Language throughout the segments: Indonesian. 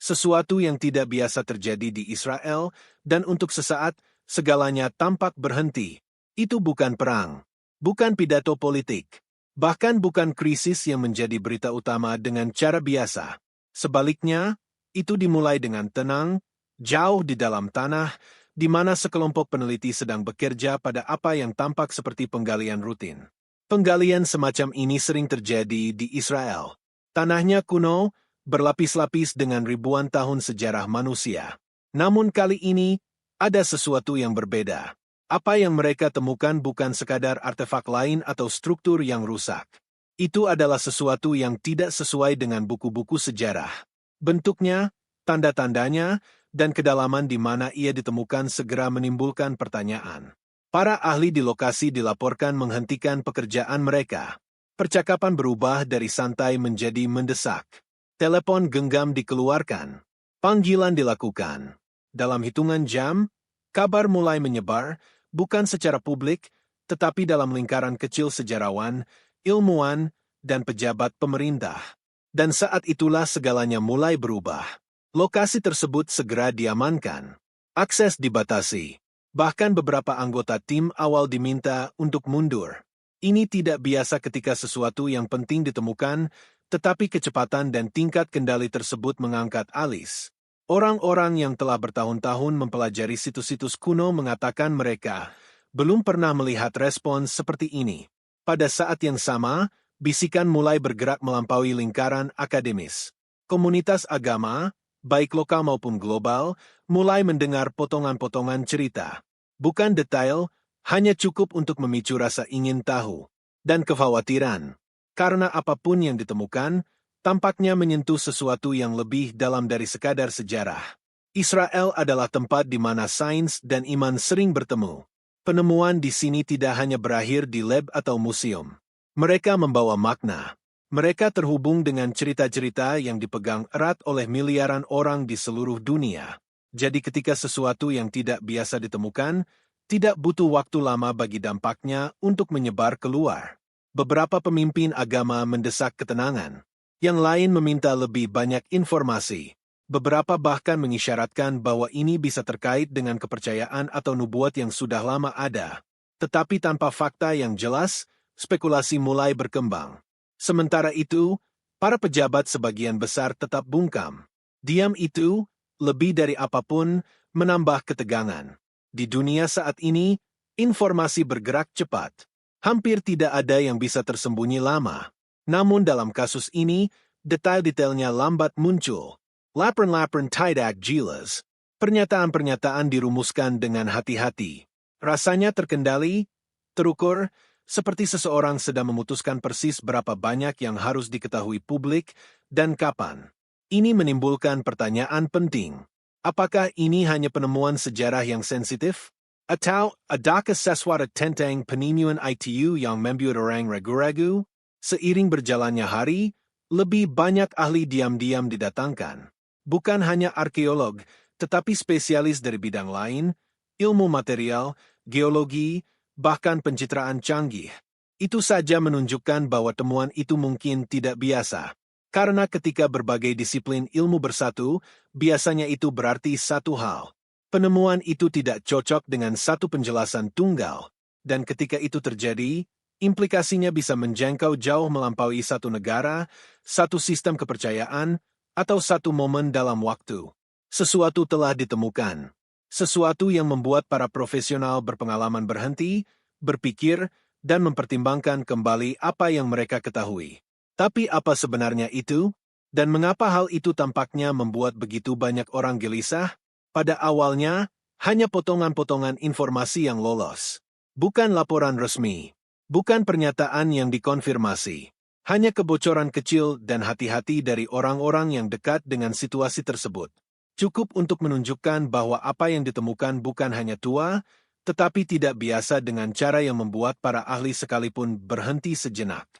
Sesuatu yang tidak biasa terjadi di Israel, dan untuk sesaat, segalanya tampak berhenti. Itu bukan perang, bukan pidato politik, bahkan bukan krisis yang menjadi berita utama dengan cara biasa. Sebaliknya, itu dimulai dengan tenang, jauh di dalam tanah, di mana sekelompok peneliti sedang bekerja pada apa yang tampak seperti penggalian rutin. Penggalian semacam ini sering terjadi di Israel. Tanahnya kuno, berlapis-lapis dengan ribuan tahun sejarah manusia. Namun kali ini, ada sesuatu yang berbeda. Apa yang mereka temukan bukan sekadar artefak lain atau struktur yang rusak. Itu adalah sesuatu yang tidak sesuai dengan buku-buku sejarah. Bentuknya, tanda-tandanya, dan kedalaman di mana ia ditemukan segera menimbulkan pertanyaan. Para ahli di lokasi dilaporkan menghentikan pekerjaan mereka. Percakapan berubah dari santai menjadi mendesak. Telepon genggam dikeluarkan. Panggilan dilakukan. Dalam hitungan jam, kabar mulai menyebar, bukan secara publik, tetapi dalam lingkaran kecil sejarawan, ilmuwan, dan pejabat pemerintah. Dan saat itulah segalanya mulai berubah. Lokasi tersebut segera diamankan. Akses dibatasi. Bahkan beberapa anggota tim awal diminta untuk mundur. Ini tidak biasa ketika sesuatu yang penting ditemukan, tetapi kecepatan dan tingkat kendali tersebut mengangkat alis. Orang-orang yang telah bertahun-tahun mempelajari situs-situs kuno mengatakan mereka belum pernah melihat respons seperti ini. Pada saat yang sama, bisikan mulai bergerak melampaui lingkaran akademis. Komunitas agama, baik lokal maupun global, mulai mendengar potongan-potongan cerita. Bukan detail, hanya cukup untuk memicu rasa ingin tahu dan kekhawatiran. Karena apapun yang ditemukan, tampaknya menyentuh sesuatu yang lebih dalam dari sekadar sejarah. Israel adalah tempat di mana sains dan iman sering bertemu. Penemuan di sini tidak hanya berakhir di lab atau museum. Mereka membawa makna. Mereka terhubung dengan cerita-cerita yang dipegang erat oleh miliaran orang di seluruh dunia. Jadi ketika sesuatu yang tidak biasa ditemukan, tidak butuh waktu lama bagi dampaknya untuk menyebar keluar. Beberapa pemimpin agama mendesak ketenangan. Yang lain meminta lebih banyak informasi. Beberapa bahkan mengisyaratkan bahwa ini bisa terkait dengan kepercayaan atau nubuat yang sudah lama ada. Tetapi tanpa fakta yang jelas, spekulasi mulai berkembang. Sementara itu, para pejabat sebagian besar tetap bungkam. Diam itu, lebih dari apapun, menambah ketegangan. Di dunia saat ini, informasi bergerak cepat. Hampir tidak ada yang bisa tersembunyi lama. Namun dalam kasus ini, detail-detailnya lambat muncul. Lapern-lapern tidak jelas. Pernyataan-pernyataan dirumuskan dengan hati-hati. Rasanya terkendali, terukur, seperti seseorang sedang memutuskan persis berapa banyak yang harus diketahui publik dan kapan. Ini menimbulkan pertanyaan penting. Apakah ini hanya penemuan sejarah yang sensitif? Atau adakah sesuatu tentang penemuan itu yang membuat orang ragu-ragu? Seiring berjalannya hari, lebih banyak ahli diam-diam didatangkan. Bukan hanya arkeolog, tetapi spesialis dari bidang lain, ilmu material, geologi, bahkan pencitraan canggih. Itu saja menunjukkan bahwa temuan itu mungkin tidak biasa. Karena ketika berbagai disiplin ilmu bersatu, biasanya itu berarti satu hal. Penemuan itu tidak cocok dengan satu penjelasan tunggal. Dan ketika itu terjadi, implikasinya bisa menjangkau jauh melampaui satu negara, satu sistem kepercayaan, atau satu momen dalam waktu. Sesuatu telah ditemukan. Sesuatu yang membuat para profesional berpengalaman berhenti, berpikir, dan mempertimbangkan kembali apa yang mereka ketahui. Tapi apa sebenarnya itu? Dan mengapa hal itu tampaknya membuat begitu banyak orang gelisah? Pada awalnya, hanya potongan-potongan informasi yang lolos. Bukan laporan resmi. Bukan pernyataan yang dikonfirmasi. Hanya kebocoran kecil dan hati-hati dari orang-orang yang dekat dengan situasi tersebut. Cukup untuk menunjukkan bahwa apa yang ditemukan bukan hanya tua, tetapi tidak biasa dengan cara yang membuat para ahli sekalipun berhenti sejenak.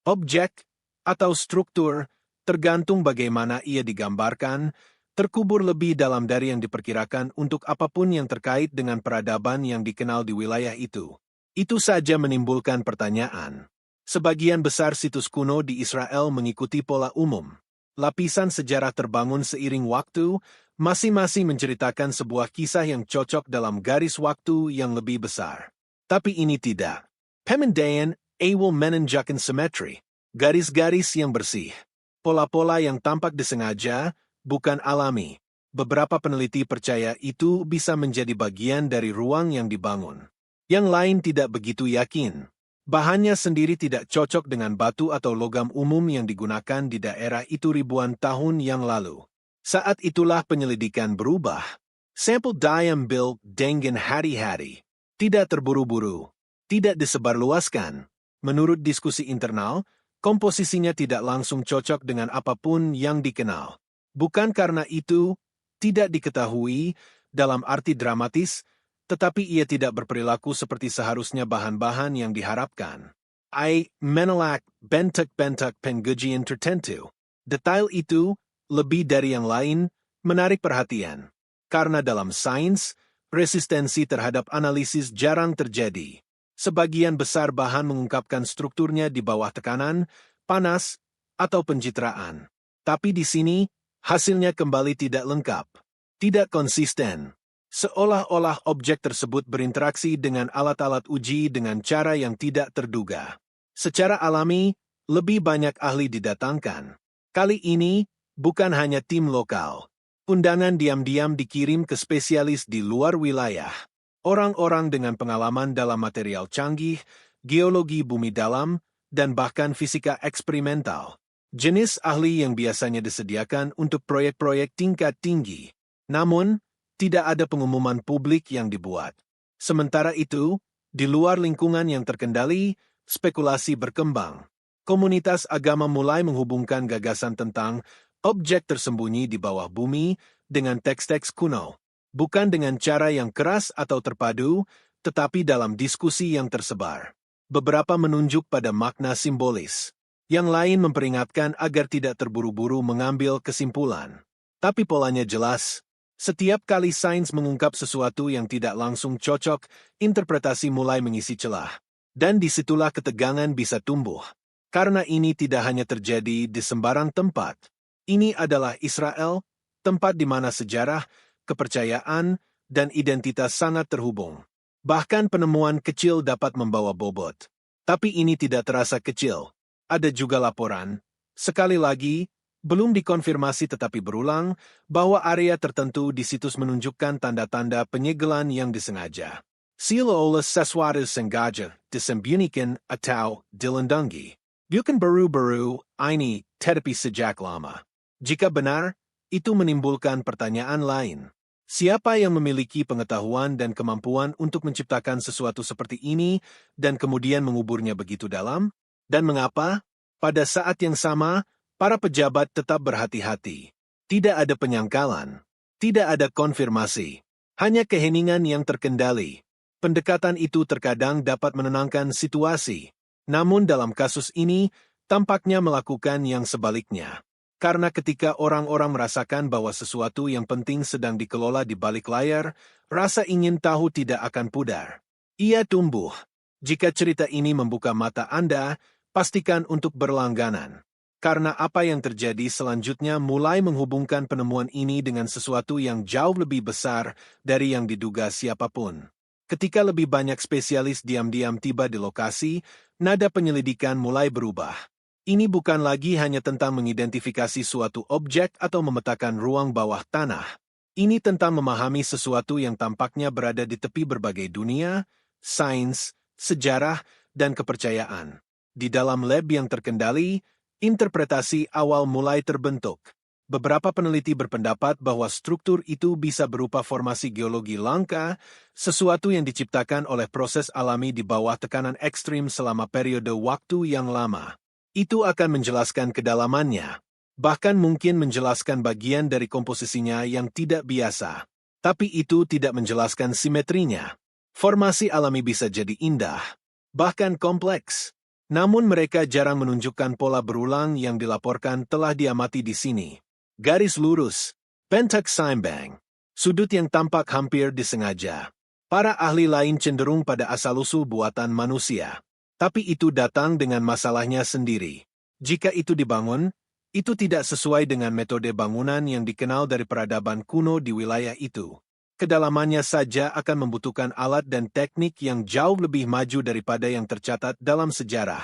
Objek atau struktur, tergantung bagaimana ia digambarkan, terkubur lebih dalam dari yang diperkirakan untuk apapun yang terkait dengan peradaban yang dikenal di wilayah itu. Itu saja menimbulkan pertanyaan. Sebagian besar situs kuno di Israel mengikuti pola umum. lapisan sejarah terbangun seiring waktu, masing-masing menceritakan sebuah kisah yang cocok dalam garis waktu yang lebih besar. Tapi ini tidak. Pemindahan awal menunjukkan simetri, garis-garis yang bersih. Pola-pola yang tampak disengaja, bukan alami. Beberapa peneliti percaya itu bisa menjadi bagian dari ruang yang dibangun. Yang lain tidak begitu yakin. Bahannya sendiri tidak cocok dengan batu atau logam umum yang digunakan di daerah itu ribuan tahun yang lalu. Saat itulah penyelidikan berubah. Sampel diambil dengan hati-hati. Tidak terburu-buru. Tidak disebarluaskan. Menurut diskusi internal, komposisinya tidak langsung cocok dengan apapun yang dikenal. Bukan karena itu tidak diketahui dalam arti dramatis, tetapi ia tidak berperilaku seperti seharusnya bahan-bahan yang diharapkan. Menolak bentuk-bentuk pengujian tertentu. Detail itu, lebih dari yang lain, menarik perhatian. Karena dalam sains, resistensi terhadap analisis jarang terjadi. Sebagian besar bahan mengungkapkan strukturnya di bawah tekanan, panas, atau pencitraan. Tapi di sini, hasilnya kembali tidak lengkap. Tidak konsisten. Seolah-olah objek tersebut berinteraksi dengan alat-alat uji dengan cara yang tidak terduga. Secara alami, lebih banyak ahli didatangkan. Kali ini, bukan hanya tim lokal. Undangan diam-diam dikirim ke spesialis di luar wilayah. Orang-orang dengan pengalaman dalam material canggih, geologi bumi dalam, dan bahkan fisika eksperimental. Jenis ahli yang biasanya disediakan untuk proyek-proyek tingkat tinggi. Namun, tidak ada pengumuman publik yang dibuat. Sementara itu, di luar lingkungan yang terkendali, spekulasi berkembang. Komunitas agama mulai menghubungkan gagasan tentang objek tersembunyi di bawah bumi dengan teks-teks kuno. Bukan dengan cara yang keras atau terpadu, tetapi dalam diskusi yang tersebar. Beberapa menunjuk pada makna simbolis. Yang lain memperingatkan agar tidak terburu-buru mengambil kesimpulan. Tapi polanya jelas. Setiap kali sains mengungkap sesuatu yang tidak langsung cocok, interpretasi mulai mengisi celah. Dan disitulah ketegangan bisa tumbuh. Karena ini tidak hanya terjadi di sembarang tempat. Ini adalah Israel, tempat di mana sejarah, kepercayaan, dan identitas sangat terhubung. Bahkan penemuan kecil dapat membawa bobot. Tapi ini tidak terasa kecil. Ada juga laporan, sekali lagi, belum dikonfirmasi tetapi berulang, bahwa area tertentu di situs menunjukkan tanda-tanda penyegelan yang disengaja. Seolah-olah sesuatu sengaja disembunyikan atau dilindungi. Bukan baru-baru ini tetapi sejak lama. Jika benar, itu menimbulkan pertanyaan lain. Siapa yang memiliki pengetahuan dan kemampuan untuk menciptakan sesuatu seperti ini dan kemudian menguburnya begitu dalam? Dan mengapa? Pada saat yang sama, para pejabat tetap berhati-hati. Tidak ada penyangkalan. Tidak ada konfirmasi. Hanya keheningan yang terkendali. Pendekatan itu terkadang dapat menenangkan situasi. Namun dalam kasus ini, tampaknya melakukan yang sebaliknya. Karena ketika orang-orang merasakan bahwa sesuatu yang penting sedang dikelola di balik layar, rasa ingin tahu tidak akan pudar. Ia tumbuh. Jika cerita ini membuka mata Anda, pastikan untuk berlangganan. Karena apa yang terjadi selanjutnya mulai menghubungkan penemuan ini dengan sesuatu yang jauh lebih besar dari yang diduga siapapun. Ketika lebih banyak spesialis diam-diam tiba di lokasi, nada penyelidikan mulai berubah. Ini bukan lagi hanya tentang mengidentifikasi suatu objek atau memetakan ruang bawah tanah. Ini tentang memahami sesuatu yang tampaknya berada di tepi berbagai dunia, sains, sejarah, dan kepercayaan. Di dalam lab yang terkendali, interpretasi awal mulai terbentuk. Beberapa peneliti berpendapat bahwa struktur itu bisa berupa formasi geologi langka, sesuatu yang diciptakan oleh proses alami di bawah tekanan ekstrim selama periode waktu yang lama. Itu akan menjelaskan kedalamannya, bahkan mungkin menjelaskan bagian dari komposisinya yang tidak biasa. Tapi itu tidak menjelaskan simetrinya. Formasi alami bisa jadi indah, bahkan kompleks. Namun mereka jarang menunjukkan pola berulang yang dilaporkan telah diamati di sini. Garis lurus, pentak seimbang, sudut yang tampak hampir disengaja. Para ahli lain cenderung pada asal-usul buatan manusia. Tapi itu datang dengan masalahnya sendiri. Jika itu dibangun, Itu tidak sesuai dengan metode bangunan yang dikenal dari peradaban kuno di wilayah itu. Kedalamannya saja akan membutuhkan alat dan teknik yang jauh lebih maju daripada yang tercatat dalam sejarah.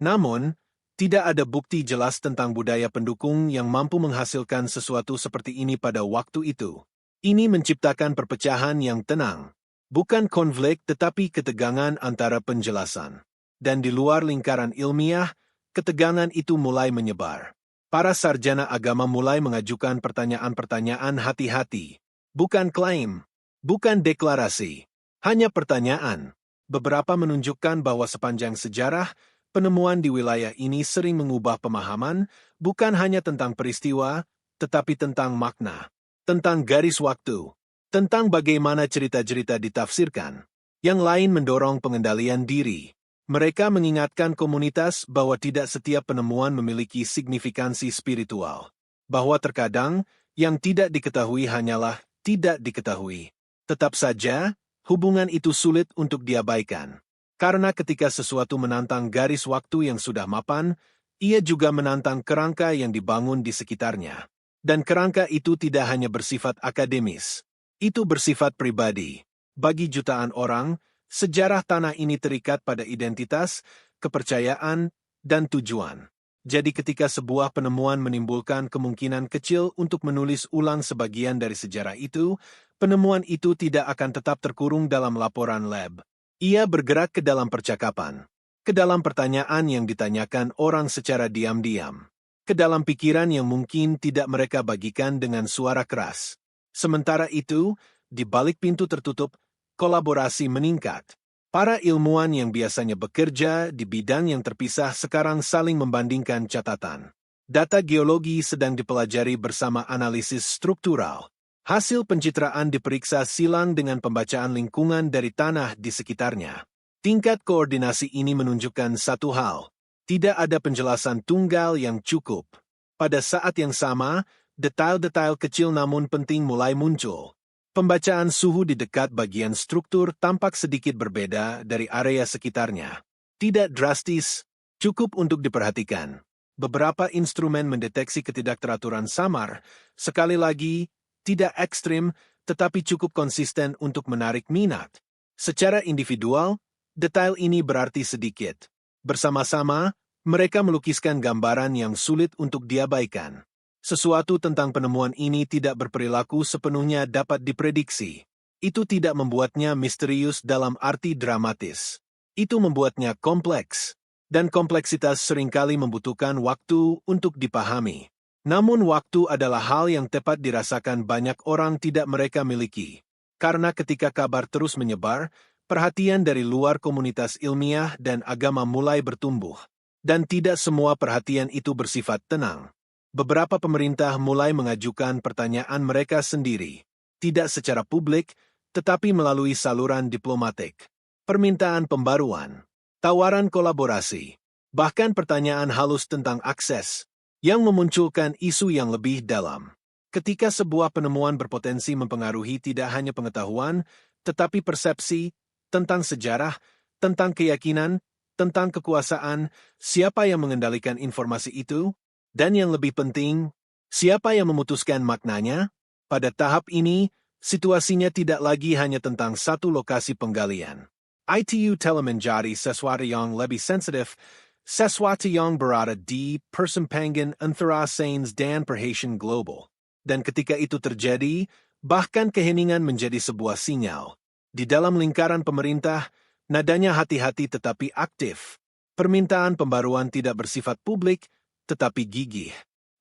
Namun, tidak ada bukti jelas tentang budaya pendukung yang mampu menghasilkan sesuatu seperti ini pada waktu itu. Ini menciptakan perpecahan yang tenang, bukan konflik tetapi ketegangan antara penjelasan. Dan di luar lingkaran ilmiah, ketegangan itu mulai menyebar. Para sarjana agama mulai mengajukan pertanyaan-pertanyaan hati-hati. Bukan klaim, bukan deklarasi, hanya pertanyaan. Beberapa menunjukkan bahwa sepanjang sejarah, penemuan di wilayah ini sering mengubah pemahaman, bukan hanya tentang peristiwa, tetapi tentang makna, tentang garis waktu, tentang bagaimana cerita-cerita ditafsirkan. Yang lain mendorong pengendalian diri. Mereka mengingatkan komunitas bahwa tidak setiap penemuan memiliki signifikansi spiritual. Bahwa terkadang, yang tidak diketahui hanyalah tidak diketahui. Tetap saja, hubungan itu sulit untuk diabaikan. Karena ketika sesuatu menantang garis waktu yang sudah mapan, ia juga menantang kerangka yang dibangun di sekitarnya. Dan kerangka itu tidak hanya bersifat akademis. Itu bersifat pribadi. Bagi jutaan orang, sejarah tanah ini terikat pada identitas, kepercayaan, dan tujuan. Jadi ketika sebuah penemuan menimbulkan kemungkinan kecil untuk menulis ulang sebagian dari sejarah itu, penemuan itu tidak akan tetap terkurung dalam laporan lab. Ia bergerak ke dalam percakapan, ke dalam pertanyaan yang ditanyakan orang secara diam-diam, ke dalam pikiran yang mungkin tidak mereka bagikan dengan suara keras. Sementara itu, di balik pintu tertutup, kolaborasi meningkat. Para ilmuwan yang biasanya bekerja di bidang yang terpisah sekarang saling membandingkan catatan. Data geologi sedang dipelajari bersama analisis struktural. Hasil pencitraan diperiksa silang dengan pembacaan lingkungan dari tanah di sekitarnya. Tingkat koordinasi ini menunjukkan satu hal. Tidak ada penjelasan tunggal yang cukup. Pada saat yang sama, detail-detail kecil namun penting mulai muncul. Pembacaan suhu di dekat bagian struktur tampak sedikit berbeda dari area sekitarnya. Tidak drastis, cukup untuk diperhatikan. Beberapa instrumen mendeteksi ketidakteraturan samar, sekali lagi, tidak ekstrim, tetapi cukup konsisten untuk menarik minat. Secara individual, detail ini berarti sedikit. Bersama-sama, mereka melukiskan gambaran yang sulit untuk diabaikan. Sesuatu tentang penemuan ini tidak berperilaku sepenuhnya dapat diprediksi. Itu tidak membuatnya misterius dalam arti dramatis. Itu membuatnya kompleks. Dan kompleksitas seringkali membutuhkan waktu untuk dipahami. Namun waktu adalah hal yang tepat dirasakan banyak orang tidak mereka miliki. Karena ketika kabar terus menyebar, perhatian dari luar komunitas ilmiah dan agama mulai bertumbuh. Dan tidak semua perhatian itu bersifat tenang. Beberapa pemerintah mulai mengajukan pertanyaan mereka sendiri, tidak secara publik, tetapi melalui saluran diplomatik. Permintaan pembaruan, tawaran kolaborasi, bahkan pertanyaan halus tentang akses, yang memunculkan isu yang lebih dalam. Ketika sebuah penemuan berpotensi mempengaruhi tidak hanya pengetahuan, tetapi persepsi tentang sejarah, tentang keyakinan, tentang kekuasaan, siapa yang mengendalikan informasi itu? Dan yang lebih penting, siapa yang memutuskan maknanya? Pada tahap ini, situasinya tidak lagi hanya tentang satu lokasi penggalian. Itu telah menjadi sesuatu yang lebih sensitif, sesuatu yang berada di persimpangan antara sains dan perhatian global. Dan ketika itu terjadi, bahkan keheningan menjadi sebuah sinyal. Di dalam lingkaran pemerintah, nadanya hati-hati tetapi aktif. Permintaan pembaruan tidak bersifat publik, tetapi gigih.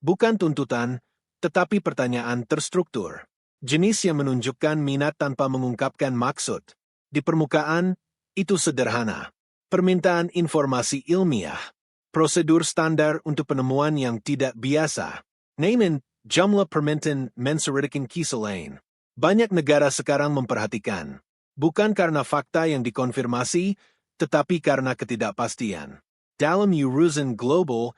Bukan tuntutan, tetapi pertanyaan terstruktur. Jenis yang menunjukkan minat tanpa mengungkapkan maksud. Di permukaan, itu sederhana. Permintaan informasi ilmiah. Prosedur standar untuk penemuan yang tidak biasa. Namun, jumlah permintaan mensurikan kisah lain. Banyak negara sekarang memperhatikan. Bukan karena fakta yang dikonfirmasi, tetapi karena ketidakpastian. Dalam urusan global,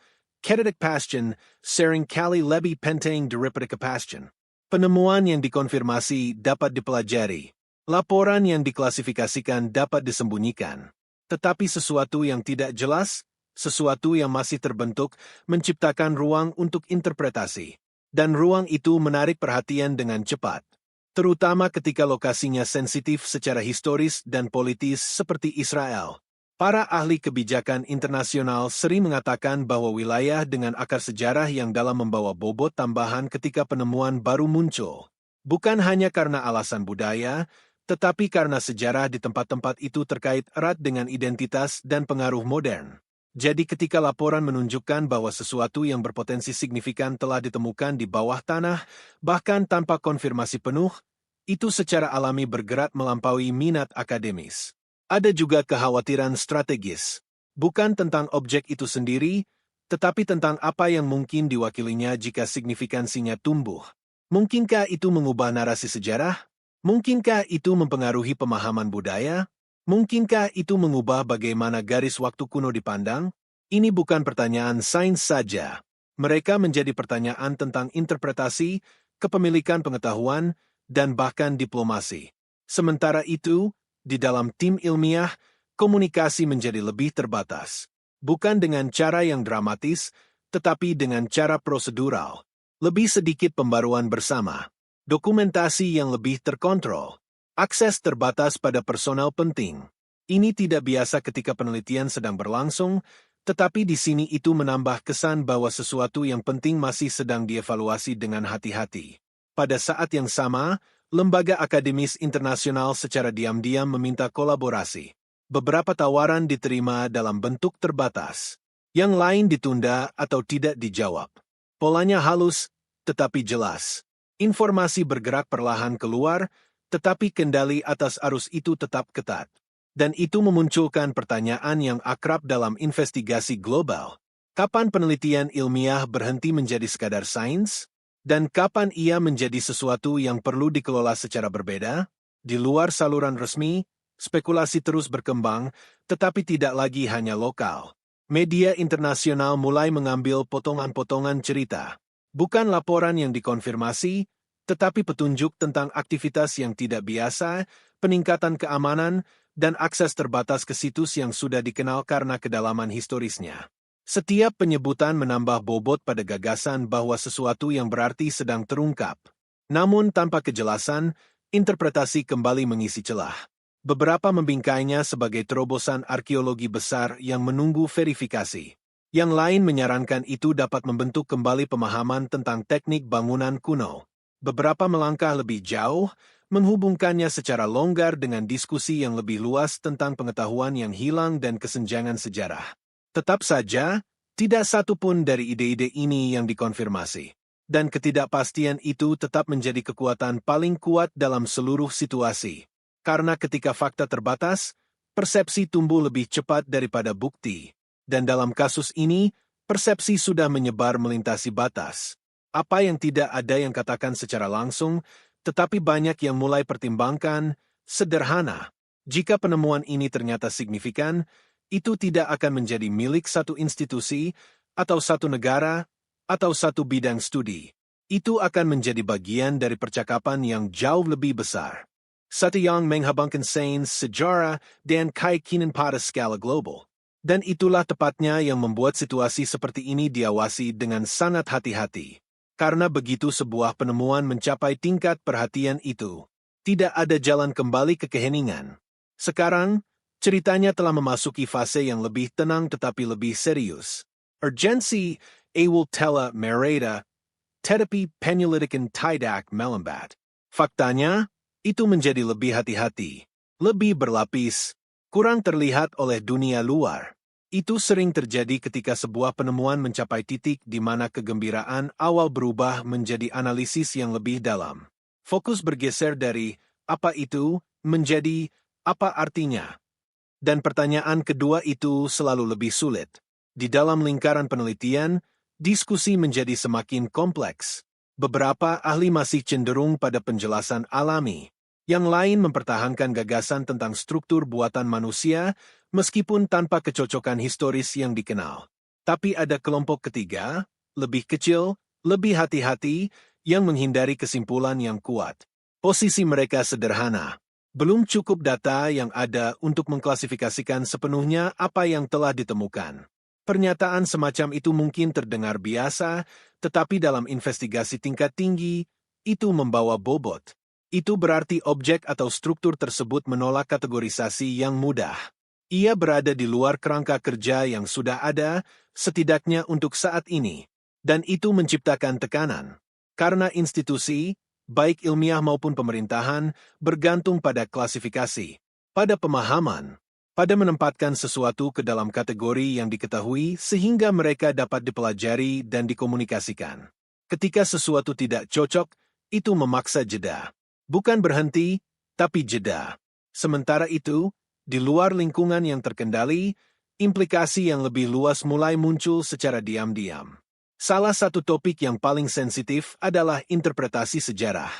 ketidakpastian seringkali lebih penting daripada kepastian. Penemuan yang dikonfirmasi dapat dipelajari. Laporan yang diklasifikasikan dapat disembunyikan. Tetapi sesuatu yang tidak jelas sesuatu yang masih terbentuk, menciptakan ruang untuk interpretasi. Dan ruang itu menarik perhatian dengan cepat, terutama ketika lokasinya sensitif secara historis dan politis seperti Israel. Para ahli kebijakan internasional sering mengatakan bahwa wilayah dengan akar sejarah yang dalam membawa bobot tambahan ketika penemuan baru muncul. Bukan hanya karena alasan budaya, tetapi karena sejarah di tempat-tempat itu terkait erat dengan identitas dan pengaruh modern. Jadi ketika laporan menunjukkan bahwa sesuatu yang berpotensi signifikan telah ditemukan di bawah tanah, bahkan tanpa konfirmasi penuh, itu secara alami bergerak melampaui minat akademis. Ada juga kekhawatiran strategis, bukan tentang objek itu sendiri, tetapi tentang apa yang mungkin diwakilinya jika signifikansinya tumbuh. Mungkinkah itu mengubah narasi sejarah? Mungkinkah itu mempengaruhi pemahaman budaya? Mungkinkah itu mengubah bagaimana garis waktu kuno dipandang? Ini bukan pertanyaan sains saja. Mereka menjadi pertanyaan tentang interpretasi, kepemilikan pengetahuan, dan bahkan diplomasi. Sementara itu, di dalam tim ilmiah, komunikasi menjadi lebih terbatas. Bukan dengan cara yang dramatis, tetapi dengan cara prosedural. Lebih sedikit pembaruan bersama. Dokumentasi yang lebih terkontrol. Akses terbatas pada personal penting. Ini tidak biasa ketika penelitian sedang berlangsung, tetapi di sini itu menambah kesan bahwa sesuatu yang penting masih sedang dievaluasi dengan hati-hati. Pada saat yang sama, lembaga akademis internasional secara diam-diam meminta kolaborasi. Beberapa tawaran diterima dalam bentuk terbatas. Yang lain ditunda atau tidak dijawab. Polanya halus, tetapi jelas. Informasi bergerak perlahan keluar, tetapi kendali atas arus itu tetap ketat. Dan itu memunculkan pertanyaan yang akrab dalam investigasi global. Kapan penelitian ilmiah berhenti menjadi sekadar sains? Dan kapan ia menjadi sesuatu yang perlu dikelola secara berbeda? Di luar saluran resmi, spekulasi terus berkembang, tetapi tidak lagi hanya lokal. Media internasional mulai mengambil potongan-potongan cerita. Bukan laporan yang dikonfirmasi, tetapi petunjuk tentang aktivitas yang tidak biasa, peningkatan keamanan, dan akses terbatas ke situs yang sudah dikenal karena kedalaman historisnya. Setiap penyebutan menambah bobot pada gagasan bahwa sesuatu yang berarti sedang terungkap. Namun tanpa kejelasan, interpretasi kembali mengisi celah. Beberapa membingkainya sebagai terobosan arkeologi besar yang menunggu verifikasi. Yang lain menyarankan itu dapat membentuk kembali pemahaman tentang teknik bangunan kuno. Beberapa melangkah lebih jauh, menghubungkannya secara longgar dengan diskusi yang lebih luas tentang pengetahuan yang hilang dan kesenjangan sejarah. Tetap saja, tidak satu pun dari ide-ide ini yang dikonfirmasi. Dan ketidakpastian itu tetap menjadi kekuatan paling kuat dalam seluruh situasi. Karena ketika fakta terbatas, persepsi tumbuh lebih cepat daripada bukti. Dan dalam kasus ini, persepsi sudah menyebar melintasi batas. Apa yang tidak ada yang katakan secara langsung, tetapi banyak yang mulai pertimbangkan, sederhana. Jika penemuan ini ternyata signifikan, itu tidak akan menjadi milik satu institusi, atau satu negara, atau satu bidang studi. Itu akan menjadi bagian dari percakapan yang jauh lebih besar. Satu yang menghabangkan sains, sejarah, dan keyakinan pada skala global. Dan itulah tepatnya yang membuat situasi seperti ini diawasi dengan sangat hati-hati. Karena begitu sebuah penemuan mencapai tingkat perhatian itu, tidak ada jalan kembali ke keheningan. Sekarang, ceritanya telah memasuki fase yang lebih tenang tetapi lebih serius. Urgency, awal tela mereda, tetapi penyelidikan tidak melambat. Faktanya, itu menjadi lebih hati-hati, lebih berlapis, kurang terlihat oleh dunia luar. Itu sering terjadi ketika sebuah penemuan mencapai titik di mana kegembiraan awal berubah menjadi analisis yang lebih dalam. Fokus bergeser dari apa itu menjadi apa artinya. Dan pertanyaan kedua itu selalu lebih sulit. Di dalam lingkaran penelitian, diskusi menjadi semakin kompleks. Beberapa ahli masih cenderung pada penjelasan alami. Yang lain mempertahankan gagasan tentang struktur buatan manusia, meskipun tanpa kecocokan historis yang dikenal. Tapi ada kelompok ketiga, lebih kecil, lebih hati-hati, yang menghindari kesimpulan yang kuat. Posisi mereka sederhana. Belum cukup data yang ada untuk mengklasifikasikan sepenuhnya apa yang telah ditemukan. Pernyataan semacam itu mungkin terdengar biasa, tetapi dalam investigasi tingkat tinggi, itu membawa bobot. Itu berarti objek atau struktur tersebut menolak kategorisasi yang mudah. Ia berada di luar kerangka kerja yang sudah ada, setidaknya untuk saat ini. Dan itu menciptakan tekanan. Karena institusi, baik ilmiah maupun pemerintahan, bergantung pada klasifikasi, pada pemahaman, pada menempatkan sesuatu ke dalam kategori yang diketahui sehingga mereka dapat dipelajari dan dikomunikasikan. Ketika sesuatu tidak cocok, itu memaksa jeda. Bukan berhenti, tapi jeda. Sementara itu, di luar lingkungan yang terkendali, implikasi yang lebih luas mulai muncul secara diam-diam. Salah satu topik yang paling sensitif adalah interpretasi sejarah.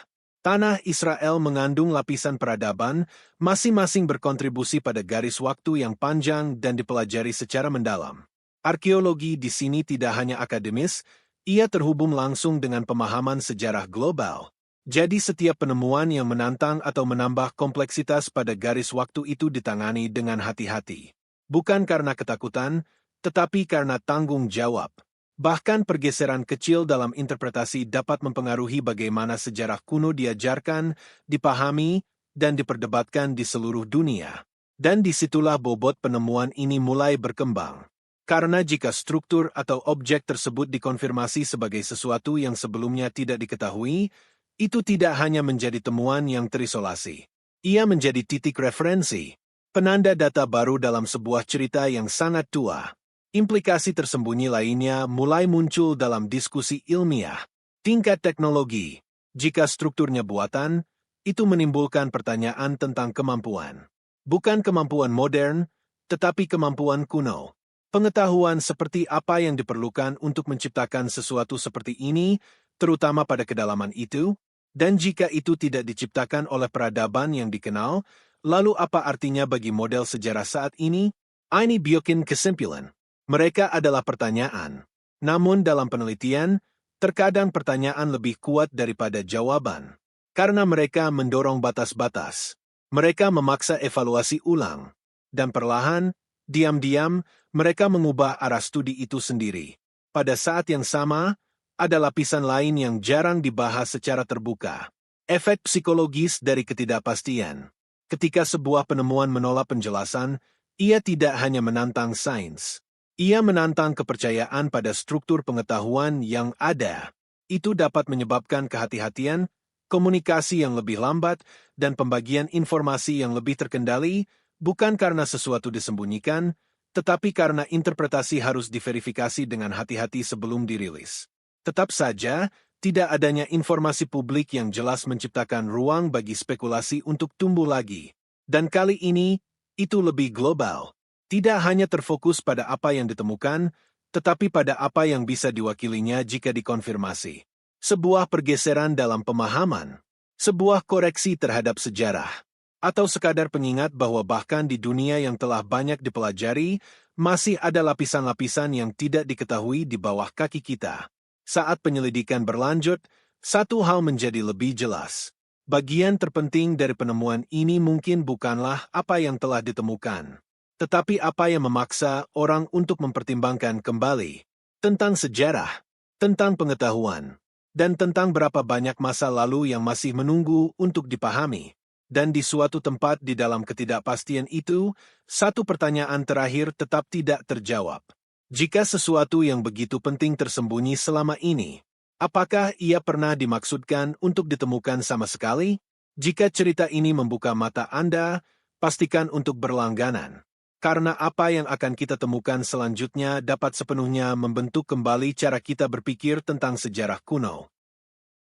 Tanah Israel mengandung lapisan peradaban, masing-masing berkontribusi pada garis waktu yang panjang dan dipelajari secara mendalam. Arkeologi di sini tidak hanya akademis, ia terhubung langsung dengan pemahaman sejarah global. Jadi setiap penemuan yang menantang atau menambah kompleksitas pada garis waktu itu ditangani dengan hati-hati. Bukan karena ketakutan, tetapi karena tanggung jawab. Bahkan pergeseran kecil dalam interpretasi dapat mempengaruhi bagaimana sejarah kuno diajarkan, dipahami, dan diperdebatkan di seluruh dunia. Dan disitulah bobot penemuan ini mulai berkembang. Karena jika struktur atau objek tersebut dikonfirmasi sebagai sesuatu yang sebelumnya tidak diketahui, itu tidak hanya menjadi temuan yang terisolasi. Ia menjadi titik referensi, penanda data baru dalam sebuah cerita yang sangat tua. Implikasi tersembunyi lainnya mulai muncul dalam diskusi ilmiah. Tingkat teknologi, jika strukturnya buatan, itu menimbulkan pertanyaan tentang kemampuan. Bukan kemampuan modern, tetapi kemampuan kuno. Pengetahuan seperti apa yang diperlukan untuk menciptakan sesuatu seperti ini, terutama pada kedalaman itu, dan jika itu tidak diciptakan oleh peradaban yang dikenal, lalu apa artinya bagi model sejarah saat ini? Ini bikin kesimpulan. Mereka adalah pertanyaan. Namun dalam penelitian, terkadang pertanyaan lebih kuat daripada jawaban. Karena mereka mendorong batas-batas. Mereka memaksa evaluasi ulang. Dan perlahan, diam-diam, mereka mengubah arah studi itu sendiri. Pada saat yang sama, ada lapisan lain yang jarang dibahas secara terbuka. Efek psikologis dari ketidakpastian. Ketika sebuah penemuan menolak penjelasan, ia tidak hanya menantang sains. Ia menantang kepercayaan pada struktur pengetahuan yang ada. Itu dapat menyebabkan kehati-hatian, komunikasi yang lebih lambat, dan pembagian informasi yang lebih terkendali, bukan karena sesuatu disembunyikan, tetapi karena interpretasi harus diverifikasi dengan hati-hati sebelum dirilis. Tetap saja, tidak adanya informasi publik yang jelas menciptakan ruang bagi spekulasi untuk tumbuh lagi. Dan kali ini, itu lebih global. Tidak hanya terfokus pada apa yang ditemukan, tetapi pada apa yang bisa diwakilinya jika dikonfirmasi. Sebuah pergeseran dalam pemahaman, sebuah koreksi terhadap sejarah, atau sekadar pengingat bahwa bahkan di dunia yang telah banyak dipelajari, masih ada lapisan-lapisan yang tidak diketahui di bawah kaki kita. Saat penyelidikan berlanjut, satu hal menjadi lebih jelas. Bagian terpenting dari penemuan ini mungkin bukanlah apa yang telah ditemukan, tetapi apa yang memaksa orang untuk mempertimbangkan kembali tentang sejarah, tentang pengetahuan, dan tentang berapa banyak masa lalu yang masih menunggu untuk dipahami. Dan di suatu tempat di dalam ketidakpastian itu, satu pertanyaan terakhir tetap tidak terjawab. Jika sesuatu yang begitu penting tersembunyi selama ini, apakah ia pernah dimaksudkan untuk ditemukan sama sekali? Jika cerita ini membuka mata Anda, pastikan untuk berlangganan. Karena apa yang akan kita temukan selanjutnya dapat sepenuhnya membentuk kembali cara kita berpikir tentang sejarah kuno.